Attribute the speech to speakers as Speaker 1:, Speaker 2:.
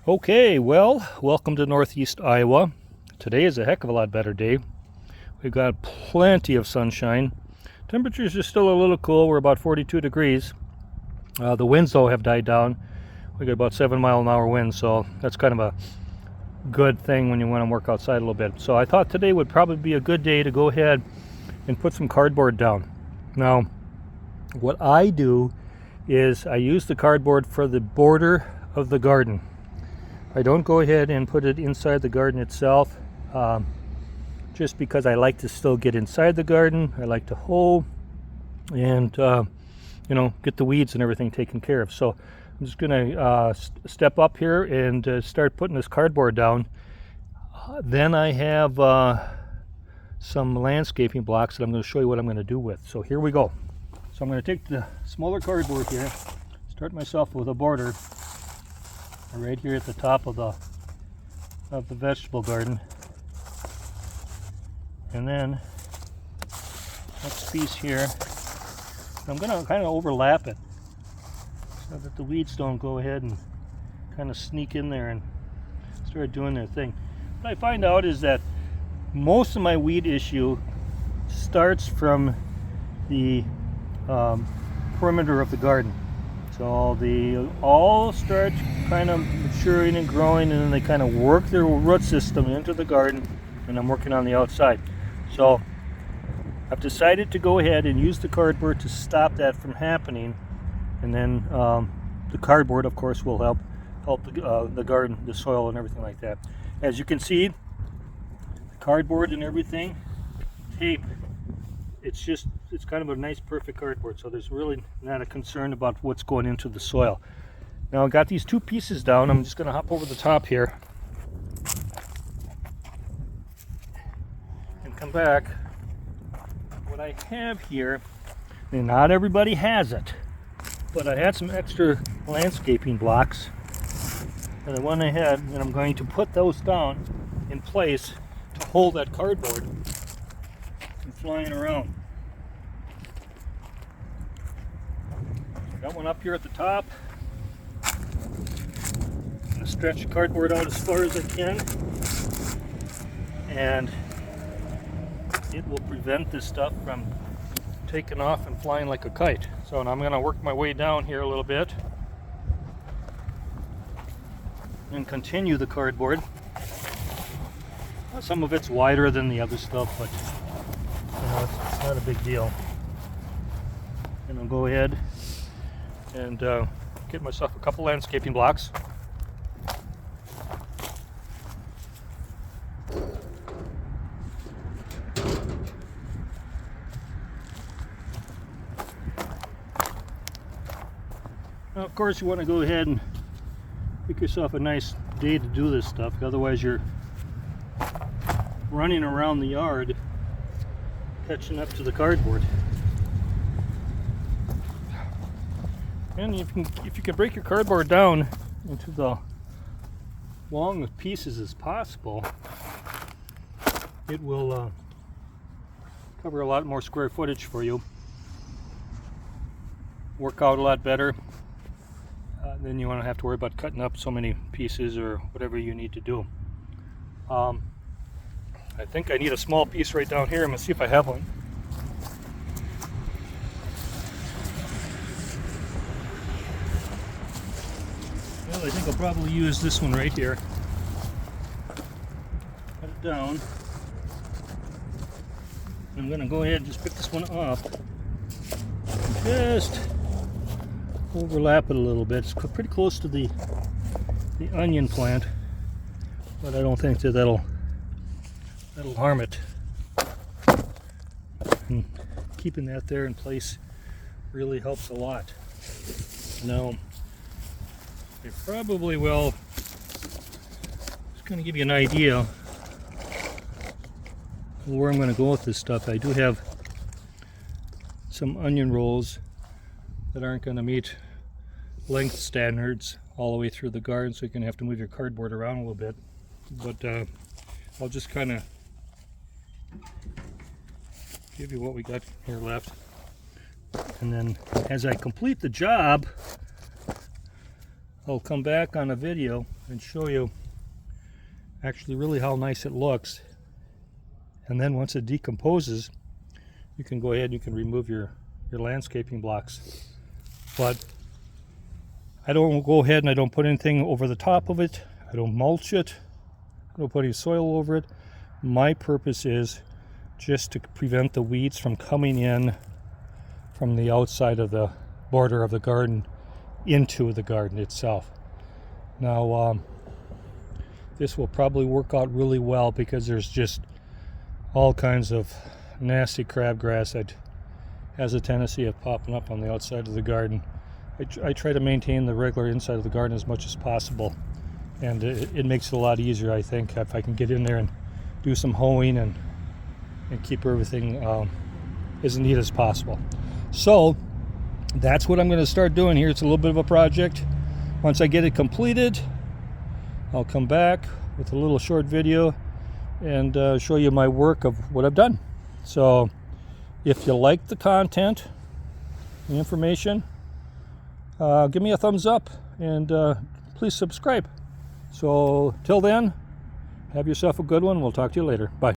Speaker 1: Okay, well, welcome to Northeast Iowa. Today is a heck of a lot better day. We've got plenty of sunshine. Temperatures are still a little cool. We're about 42 degrees. The winds, though, have died down. We got about 7-mile-an-hour winds, so that's kind of a good thing when you want to work outside a little bit. So I thought today would probably be a good day to go ahead and put some cardboard down. Now, what I do is I use the cardboard for the border of the garden. I don't go ahead and put it inside the garden itself, just because I like to still get inside the garden. I like to hoe and get the weeds and everything taken care of. So I'm just gonna step up here and start putting this cardboard down. Then I have some landscaping blocks that I'm going to show you what I'm going to do with. So here we go. So I'm going to take the smaller cardboard here, start myself with a border right here at the top of the vegetable garden, and then next piece here I'm going to kind of overlap it so that the weeds don't go ahead and kind of sneak in there and start doing their thing. What I find out is that most of my weed issue starts from the perimeter of the garden. So they all start kind of maturing and growing, and then they kind of work their root system into the garden, and I'm working on the outside. So I've decided to go ahead and use the cardboard to stop that from happening, and then the cardboard, of course, will help the garden, the soil, and everything like that. As you can see, the cardboard and everything, tape, it's kind of a nice perfect cardboard, so there's really not a concern about what's going into the soil. Now I got these two pieces down. I'm just going to hop over the top here and come back. What I have here, and not everybody has it, but I had some extra landscaping blocks that I went ahead and I'm going to put those down in place to hold that cardboard from flying around. Got one up here at the top. I'm going to stretch the cardboard out as far as I can, and it will prevent this stuff from taking off and flying like a kite. So now I'm going to work my way down here a little bit and continue the cardboard. Some of it's wider than the other stuff, but it's not a big deal. And I'll go ahead and get myself a couple landscaping blocks. Now, of course, you want to go ahead and pick yourself a nice day to do this stuff, otherwise you're running around the yard catching up to the cardboard. And if you can break your cardboard down into the long pieces as possible, it will cover a lot more square footage for you, work out a lot better. Then you won't have to worry about cutting up so many pieces or whatever you need to do. I think I need a small piece right down here. I'm going to see if I have one. Well, I think I'll probably use this one right here. Cut it down. I'm going to go ahead and just pick this one up. Just overlap it a little bit. It's pretty close to the onion plant, but I don't think that'll harm it. And keeping that there in place really helps a lot. Now, I probably will just going to give you an idea of where I'm going to go with this stuff. I do have some onion rolls that aren't going to meet length standards all the way through the garden, so you're going to have to move your cardboard around a little bit. But I'll just kind of give you what we got here left. And then as I complete the job, I'll come back on a video and show you actually really how nice it looks. And then once it decomposes, you can go ahead and you can remove your landscaping blocks. But I don't go ahead and I don't put anything over the top of it. I don't mulch it. I don't put any soil over it. My purpose is just to prevent the weeds from coming in from the outside of the border of the garden into the garden itself. Now, this will probably work out really well because there's just all kinds of nasty crabgrass that has a tendency of popping up on the outside of the garden. I try to maintain the regular inside of the garden as much as possible, and it makes it a lot easier, I think, if I can get in there and do some hoeing and keep everything as neat as possible. So that's what I'm going to start doing here. It's a little bit of a project. Once I get it completed, I'll come back with a little short video and show you my work of what I've done. So if you like the content, the information, give me a thumbs up and please subscribe. So till then, have yourself a good one. We'll talk to you later. Bye.